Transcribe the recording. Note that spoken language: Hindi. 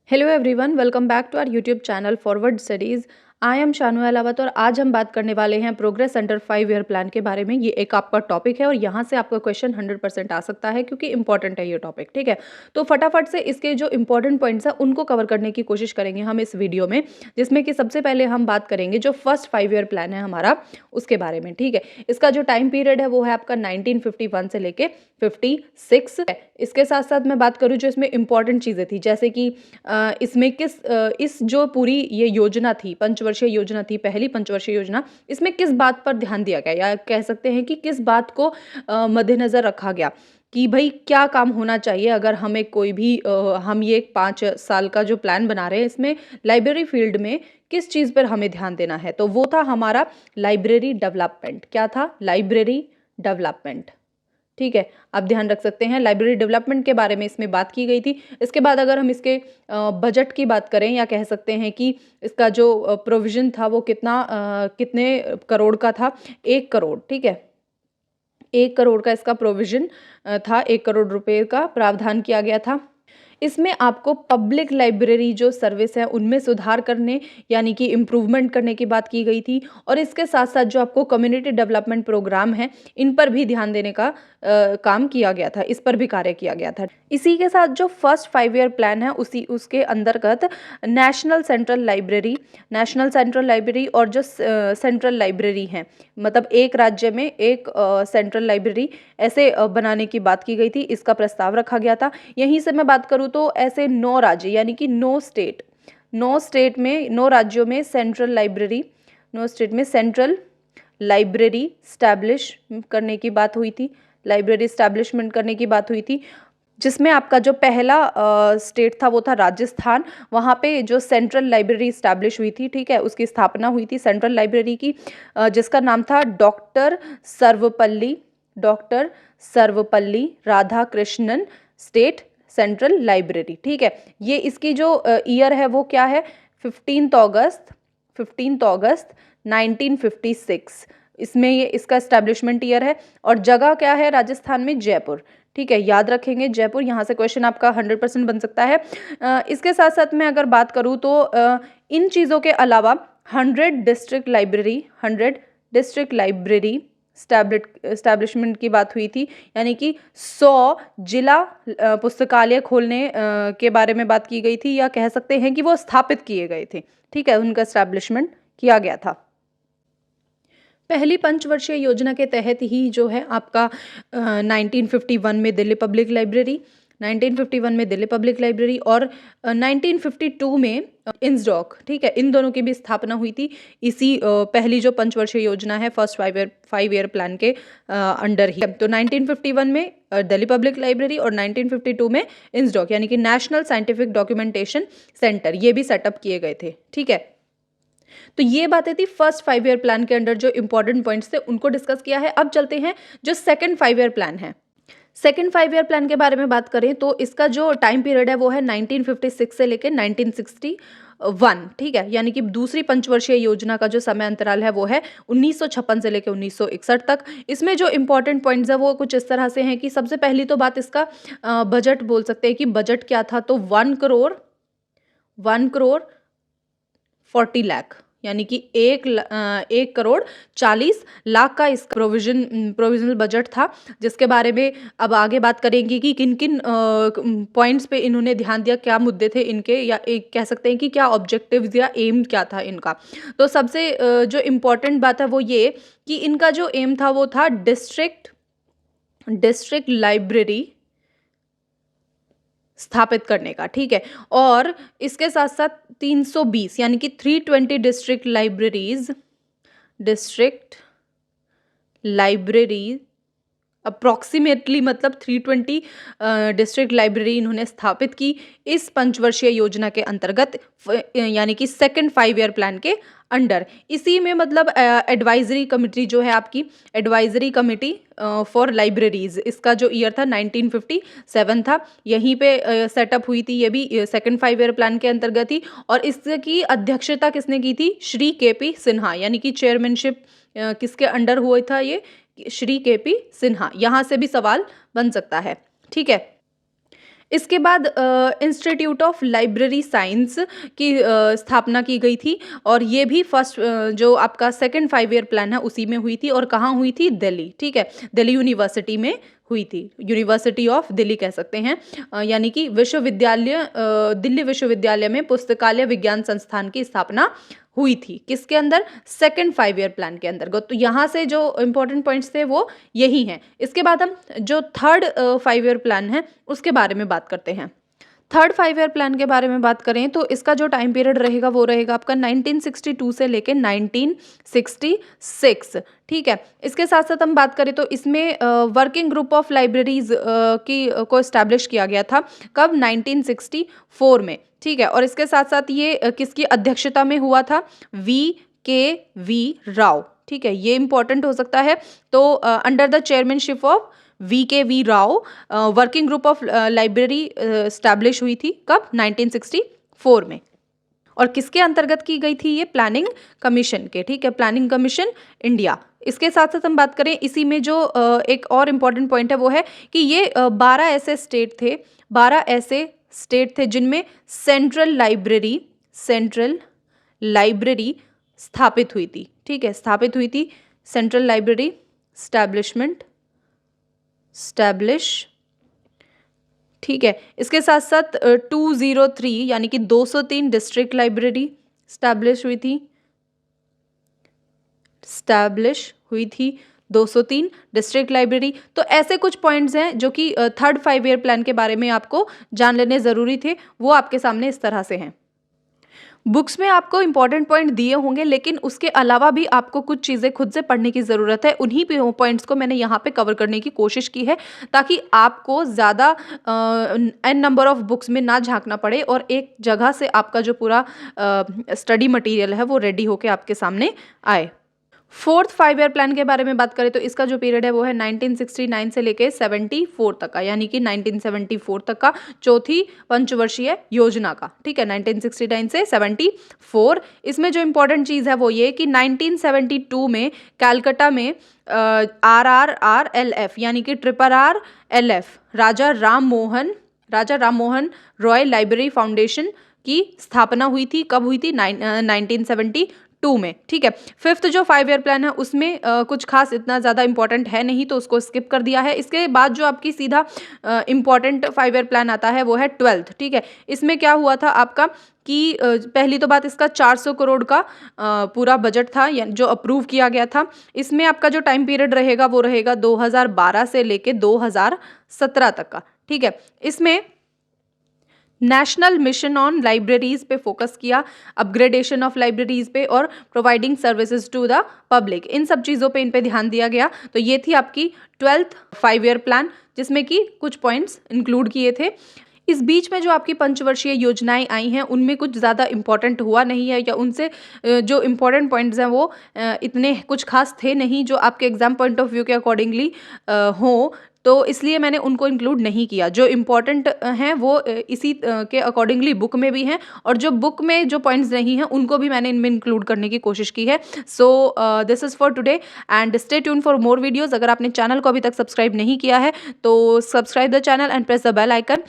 Hello everyone, welcome back to our YouTube channel Forward Studies. I am Shanu Alawat और आज हम बात करने वाले हैं प्रोग्रेस अंडर 5 ईयर प्लान के बारे में। ये एक आपका टॉपिक है और यहाँ से आपका क्वेश्चन 100% आ सकता है क्योंकि इंपॉर्टेंट है ये टॉपिक। ठीक है, तो फटाफट से इसके जो इंपॉर्टेंट पॉइंट्स हैं उनको कवर करने की कोशिश करेंगे हम इस वीडियो में, जिसमें कि सबसे पहले हम बात करेंगे जो फर्स्ट 5 ईयर प्लान है हमारा उसके बारे में। ठीक है, इसका जो टाइम पीरियड है वो है आपका 1951 से लेके 56 है। इसके साथ साथ मैं बात करूँ जो इसमें इंपॉर्टेंट चीज़ें थी, जैसे कि इसमें इस जो पूरी ये योजना थी, पंचवर्षीय योजना थी, पहली पंचवर्षीय योजना, इसमें किस बात पर ध्यान दिया गया या कह सकते हैं कि किस बात को मद्देनजर रखा गया कि भाई क्या काम होना चाहिए अगर हमें कोई भी हम ये 5 साल का जो प्लान बना रहे हैं इसमें लाइब्रेरी फील्ड में किस चीज़ पर हमें ध्यान देना है। तो वो था हमारा लाइब्रेरी डेवलपमेंट। क्या था? Library development. ठीक है, आप ध्यान रख सकते हैं लाइब्रेरी डेवलपमेंट के बारे में इसमें बात की गई थी। इसके बाद अगर हम इसके बजट की बात करें या कह सकते हैं कि इसका जो प्रोविज़न था वो कितने करोड़ का था? 1 करोड़। ठीक है, 1 करोड़ का इसका प्रोविज़न था, 1 करोड़ रुपए का प्रावधान किया गया था। इसमें आपको पब्लिक लाइब्रेरी जो सर्विस है उनमें सुधार करने यानी कि इम्प्रूवमेंट करने की बात की गई थी और इसके साथ साथ जो आपको कम्युनिटी डेवलपमेंट प्रोग्राम है इन पर भी ध्यान देने का काम किया गया था, इस पर भी कार्य किया गया था। इसी के साथ जो फर्स्ट 5 ईयर प्लान है उसके अंतर्गत नेशनल सेंट्रल लाइब्रेरी और जो सेंट्रल लाइब्रेरी हैं, मतलब एक राज्य में एक सेंट्रल लाइब्रेरी ऐसे बनाने की बात की गई थी, इसका प्रस्ताव रखा गया था। यहीं से मैं बात करूँ तो ऐसे 9 राज्य यानी कि 9 राज्यों में सेंट्रल लाइब्रेरी स्टैब्लिश करने की बात हुई थी, लाइब्रेरी स्टैब्लिशमेंट करने की बात हुई थी, जिसमें आपका जो पहला स्टेट था वो था राजस्थान। वहाँ पे जो सेंट्रल लाइब्रेरी स्टैब्लिश हुई थी, ठीक है, उसकी स्थापना हुई थी सेंट्रल लाइब्रेरी की, जिसका नाम था doctor Sarvepalli Radhakrishnan state central library. ठीक है, ये इसकी जो ईयर है वो क्या है? 15 अगस्त 1956 इसमें ये इसका एस्टेब्लिशमेंट ईयर है। और जगह क्या है राजस्थान में? जयपुर। ठीक है, याद रखेंगे जयपुर, यहाँ से क्वेश्चन आपका 100% बन सकता है। इसके साथ साथ मैं अगर बात करूँ तो इन चीज़ों के अलावा 100 डिस्ट्रिक्ट लाइब्रेरी स्टैब्लिशमेंट की बात हुई थी, यानी कि 100 जिला पुस्तकालय खोलने के बारे में बात की गई थी, या कह सकते हैं कि वो स्थापित किए गए थे। ठीक है, उनका स्टैब्लिशमेंट किया गया था। पहली पंचवर्षीय योजना के तहत ही जो है आपका 1951 में दिल्ली पब्लिक लाइब्रेरी, 1951 में दिल्ली पब्लिक लाइब्रेरी और 1952 में इंसडॉक, ठीक है, इन दोनों की भी स्थापना हुई थी इसी पहली जो पंचवर्षीय योजना है फर्स्ट 5 ईयर प्लान के अंडर ही। तो 1951 में दिल्ली पब्लिक लाइब्रेरी और 1952 में इंसडॉक यानी कि नेशनल साइंटिफिक डॉक्यूमेंटेशन सेंटर, ये भी सेटअप किए गए थे। ठीक है, तो ये बातें थी फर्स्ट 5 ईयर प्लान के अंडर जो इंपॉर्टेंट पॉइंट्स थे उनको डिस्कस किया है। अब चलते हैं जो सेकंड 5 ईयर प्लान है। सेकंड 5 ईयर प्लान के बारे में बात करें तो इसका जो टाइम पीरियड है वो है 1956 से लेकर 1961। ठीक है, यानी कि दूसरी पंचवर्षीय योजना का जो समय अंतराल है वो है 1956 से लेकर 1961 तक। इसमें जो इंपॉर्टेंट पॉइंट्स है वो कुछ इस तरह से हैं कि सबसे पहली तो बात इसका बजट बोल सकते हैं कि बजट क्या था, तो 1 करोड़ 40 लाख यानी कि 1 करोड़ 40 लाख का इसका प्रोविजनल बजट था, जिसके बारे में अब आगे बात करेंगे कि किन किन पॉइंट्स पे इन्होंने ध्यान दिया, क्या मुद्दे थे इनके, या एक कह सकते हैं कि क्या ऑब्जेक्टिव्स या एम क्या था इनका। तो सबसे जो इम्पोर्टेंट बात है वो ये कि इनका जो एम था वो था डिस्ट्रिक्ट लाइब्रेरी स्थापित करने का। ठीक है, और इसके साथ साथ 320 यानी कि 320 डिस्ट्रिक्ट लाइब्रेरी अप्रॉक्सीमेटली, मतलब 320 डिस्ट्रिक्ट लाइब्रेरी इन्होंने स्थापित की इस पंचवर्षीय योजना के अंतर्गत, यानी कि सेकंड 5 ईयर प्लान के अंडर। इसी में मतलब एडवाइजरी कमेटी जो है आपकी, एडवाइजरी कमेटी फॉर लाइब्रेरीज, इसका जो ईयर था 1957 था, यहीं पे सेटअप हुई थी, ये भी सेकंड 5 ईयर प्लान के अंतर्गत ही। और इसकी अध्यक्षता किसने की थी? श्री के.पी. सिन्हा, यानी कि चेयरमैनशिप किसके अंडर हुआ था? ये श्री के.पी. सिन्हा। यहाँ से भी सवाल बन सकता है। ठीक है, इसके बाद इंस्टीट्यूट ऑफ लाइब्रेरी साइंस की स्थापना की गई थी और ये भी फर्स्ट जो आपका सेकंड 5 ईयर प्लान है उसी में हुई थी और कहाँ हुई थी? दिल्ली, ठीक है, दिल्ली यूनिवर्सिटी में हुई थी, यूनिवर्सिटी ऑफ दिल्ली कह सकते हैं। यानी कि दिल्ली विश्वविद्यालय में पुस्तकालय विज्ञान संस्थान की स्थापना हुई थी, किसके अंदर? सेकंड 5 ईयर प्लान के अंतर्गत। तो यहाँ से जो इंपॉर्टेंट पॉइंट्स थे वो यही हैं। इसके बाद हम जो थर्ड 5 ईयर प्लान है उसके बारे में बात करते हैं। थर्ड 5 ईयर प्लान के बारे में बात करें तो इसका जो टाइम पीरियड रहेगा वो रहेगा आपका 1962 से लेके 1966, ठीक है। इसके साथ साथ हम बात करें तो इसमें वर्किंग ग्रुप ऑफ लाइब्रेरीज को इस्टेब्लिश किया गया था, कब? 1964 में, ठीक है। और इसके साथ साथ ये किसकी अध्यक्षता में हुआ था? वी राव, ठीक है, ये इंपॉर्टेंट हो सकता है। तो under the chairmanship of V Rao working group of library establish हुई थी, कब? 1964 में। और किसके अंतर्गत की गई थी ये? प्लानिंग कमीशन के, ठीक है, प्लानिंग कमीशन इंडिया। इसके साथ साथ हम बात करें इसी में जो एक और इम्पॉर्टेंट पॉइंट है वो है कि ये 12 ऐसे स्टेट थे जिनमें सेंट्रल लाइब्रेरी स्थापित हुई थी, ठीक है, स्थापित हुई थी सेंट्रल लाइब्रेरी स्टैब्लिश, ठीक है। इसके साथ साथ 203 यानी कि 203 डिस्ट्रिक्ट लाइब्रेरी स्टैब्लिश हुई थी 203 डिस्ट्रिक्ट लाइब्रेरी। तो ऐसे कुछ पॉइंट्स हैं जो कि थर्ड 5 ईयर प्लान के बारे में आपको जान लेने ज़रूरी थे, वो आपके सामने इस तरह से हैं। बुक्स में आपको इंपॉर्टेंट पॉइंट दिए होंगे लेकिन उसके अलावा भी आपको कुछ चीज़ें खुद से पढ़ने की ज़रूरत है। उन्हीं पॉइंट्स को मैंने यहाँ पे कवर करने की कोशिश की है ताकि आपको ज़्यादा एन नंबर ऑफ बुक्स में ना झांकना पड़े और एक जगह से आपका जो पूरा स्टडी मटेरियल है वो रेडी होके आपके सामने आए। फोर्थ 5 ईयर प्लान के बारे में बात करें तो इसका जो पीरियड है वो है 1969 से लेके 74 तक का, यानी कि 1974 तक का, चौथी पंचवर्षीय योजना का, ठीक है, 1969 से 74। इसमें जो इम्पोर्टेंट चीज़ है वो ये कि 1972 में कैलकाटा में RRRLF यानी कि RRRLF राजा राम मोहन रॉय लाइब्रेरी फाउंडेशन की स्थापना हुई थी, कब हुई थी? 1972 में, ठीक है। फिफ्थ जो 5 ईयर प्लान है उसमें कुछ खास इतना ज़्यादा इंपॉर्टेंट है नहीं तो उसको स्किप कर दिया है। इसके बाद जो आपकी सीधा इंपॉर्टेंट 5 ईयर प्लान आता है वो है 12th, ठीक है। इसमें क्या हुआ था आपका कि पहली तो बात इसका 400 करोड़ का पूरा बजट था जो अप्रूव किया गया था। इसमें आपका जो टाइम पीरियड रहेगा वो रहेगा 2012 से लेके 2017 तक का, ठीक है। इसमें नेशनल मिशन ऑन लाइब्रेरीज पे फोकस किया, अपग्रेडेशन ऑफ लाइब्रेरीज पे और providing services to the public, इन सब चीज़ों पे इन पे ध्यान दिया गया। तो ये थी आपकी 12th 5 ईयर प्लान जिसमें कि कुछ पॉइंट्स इंक्लूड किए थे। इस बीच में जो आपकी पंचवर्षीय योजनाएं आई हैं उनमें कुछ ज़्यादा इम्पॉर्टेंट हुआ नहीं है या उनसे जो इम्पॉर्टेंट पॉइंट्स हैं वो इतने कुछ खास थे नहीं जो आपके एग्जाम पॉइंट ऑफ व्यू के अकॉर्डिंगली हो, तो इसलिए मैंने उनको इंक्लूड नहीं किया। जो इम्पॉर्टेंट हैं वो इसी के अकॉर्डिंगली बुक में भी हैं और जो बुक में जो पॉइंट्स नहीं हैं उनको भी मैंने इनमें इंक्लूड करने की कोशिश की है। So this is for today and stay tune for more videos. अगर आपने चैनल को अभी तक सब्सक्राइब नहीं किया है तो subscribe the channel and press the bell icon.